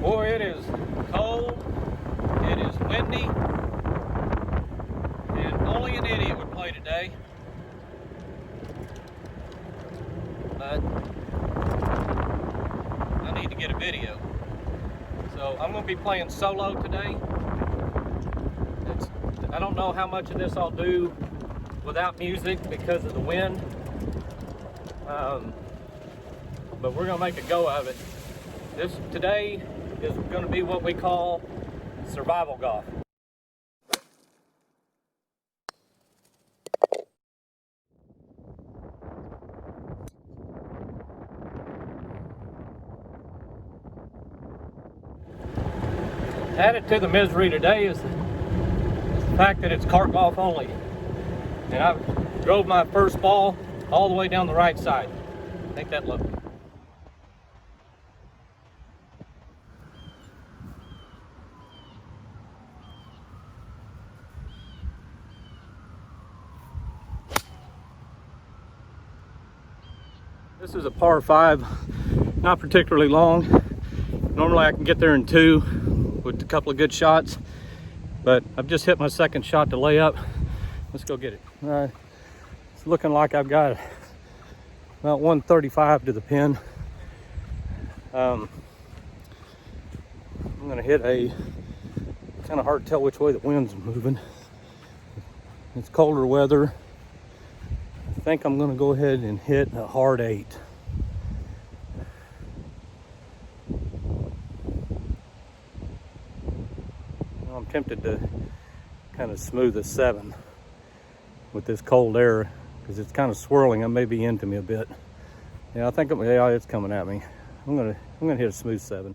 Boy, it is cold, it is windy, and only an idiot would play today. But I need to get a video. So I'm going to be playing solo today. I don't know how much of this I'll do without music because of the wind. But we're going to make a go of it. Today is going to be what we call survival golf. Added to the misery today is the fact that it's cart golf only. And I drove my first ball all the way down the right side. Ain't that lovely? This is a par 5, not particularly long. Normally I can get there in 2 with a couple of good shots, but I've just hit my second shot to lay up. Let's go get it. All right, it's looking like I've got about 135 to the pin. I'm gonna hit a, kind of hard to tell which way the wind's moving. It's colder weather. I think I'm gonna go ahead and hit a hard 8. I'm tempted to kind of smooth a 7 with this cold air because it's kind of swirling. It may be into me a bit. Yeah, I think it's coming at me. I'm gonna hit a smooth 7.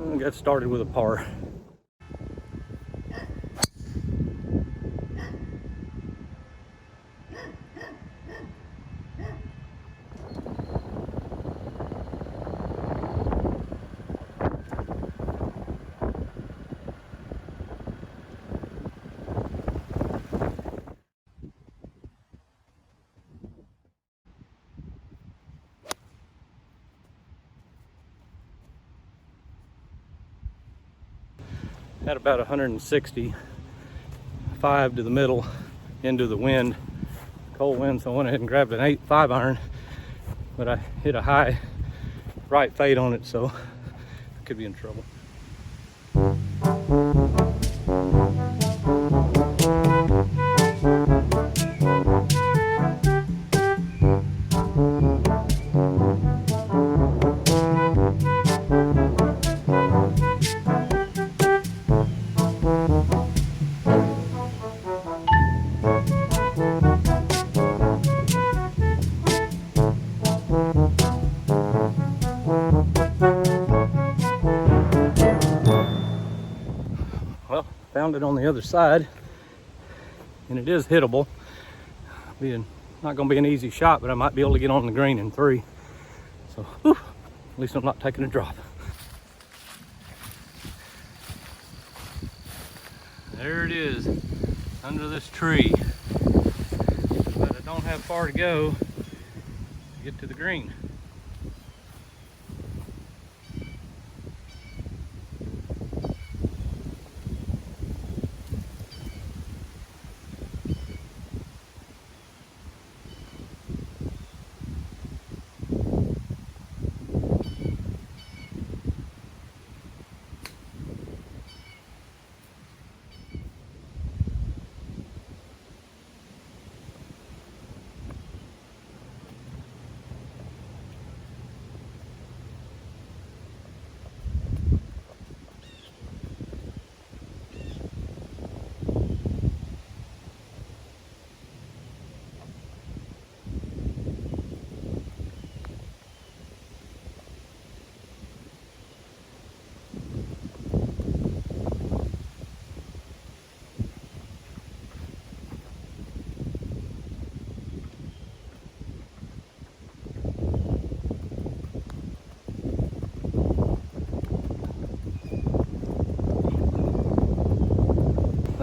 I'll get started with a par. Had about 165 to the middle into the wind, cold wind, so I went ahead and grabbed an 8-5 iron, but I hit a high right fade on it, so I could be in trouble. Well, found it on the other side, and it is hittable. Not going to be an easy shot, but I might be able to get on the green in 3. So, whew, at least I'm not taking a drop. There it is, under this tree. But I don't have far to go to get to the green.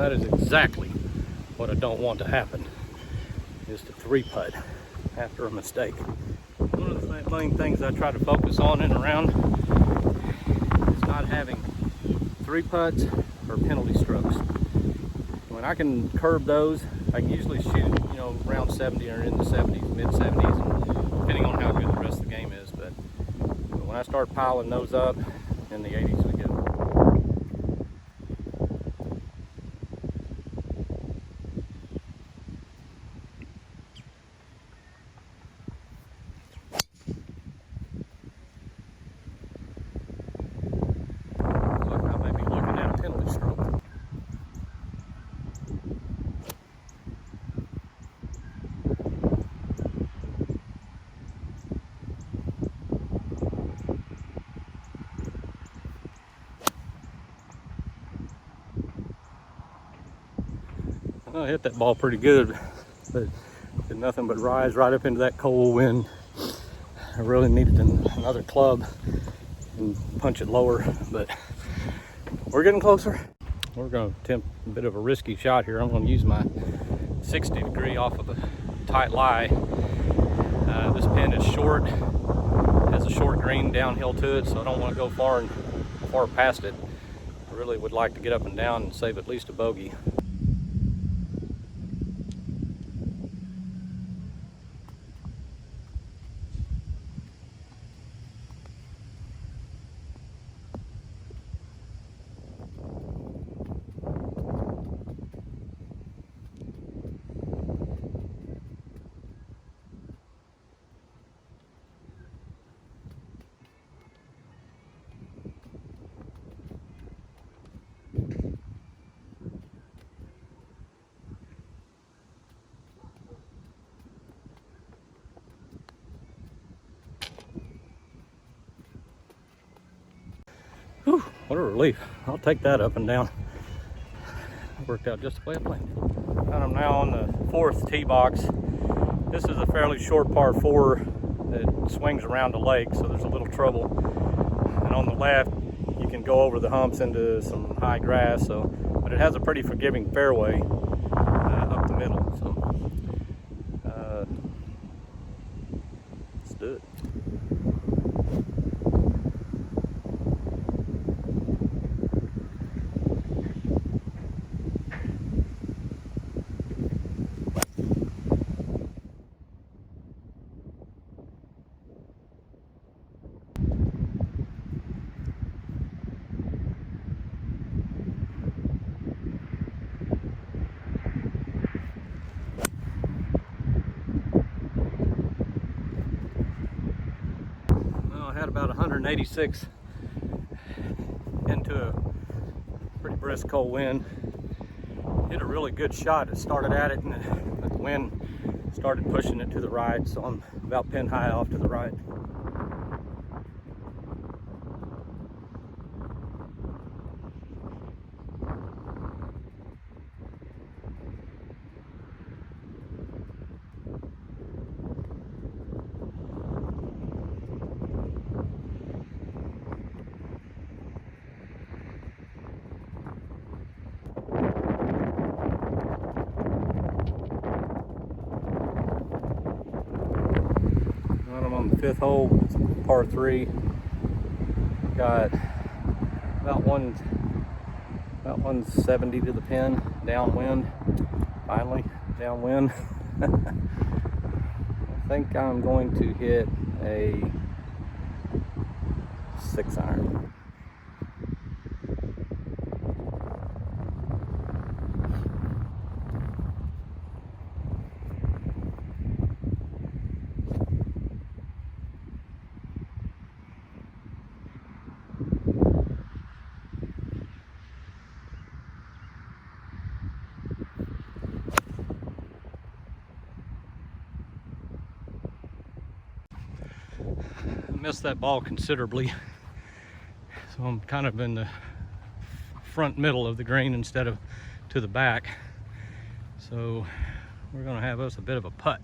That is exactly what I don't want to happen, is to three putt after a mistake. One of the main things I try to focus on in a round is not having three putts or penalty strokes. When I can curb those, I can usually shoot, you know, around 70 or in the 70s, mid 70s, depending on how good the rest of the game is. But when I start piling those up, in the 80s we go. Looks like I may be looking at a penalty stroke. I hit that ball pretty good, but did nothing but rise right up into that cold wind. I really needed another club and punch it lower, but we're getting closer. We're going to attempt a bit of a risky shot here. I'm going to use my 60 degree off of a tight lie. This pin is short, has a short green downhill to it, so I don't want to go far past it. I really would like to get up and down and save at least a bogey. Whew, what a relief. I'll take that up and down. It worked out just the way I planned. I'm now on the fourth tee box. This is a fairly short par 4 that swings around the lake, so there's a little trouble. And on the left, you can go over the humps into some high grass, but it has a pretty forgiving fairway up the middle. So let's do it. I had about 186 into a pretty brisk cold wind. Hit a really good shot. It started at it, and the wind started pushing it to the right, so I'm about pin high off to the right. I'm on the fifth hole. It's par 3. Got about 170 to the pin, downwind. Finally, downwind. I think I'm going to hit a 6-iron. Missed that ball considerably, so I'm kind of in the front middle of the green instead of to the back, so we're going to have us a bit of a putt.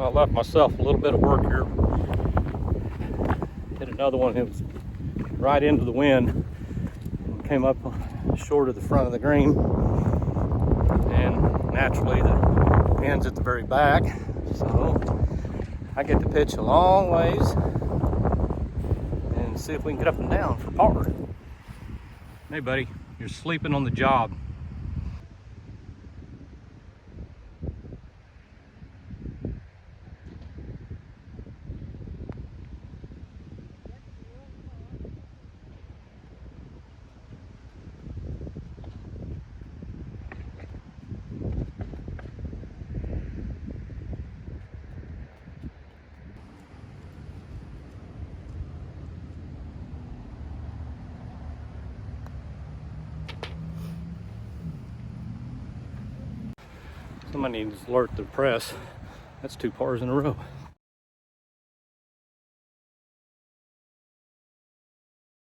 I left myself a little bit of work here. Hit another one. It was right into the wind. Came up short of the front of the green. And naturally the pin's at the very back. So I get to pitch a long ways and see if we can get up and down for par. Hey buddy, you're sleeping on the job. Somebody needs to alert the press. That's 2 pars in a row.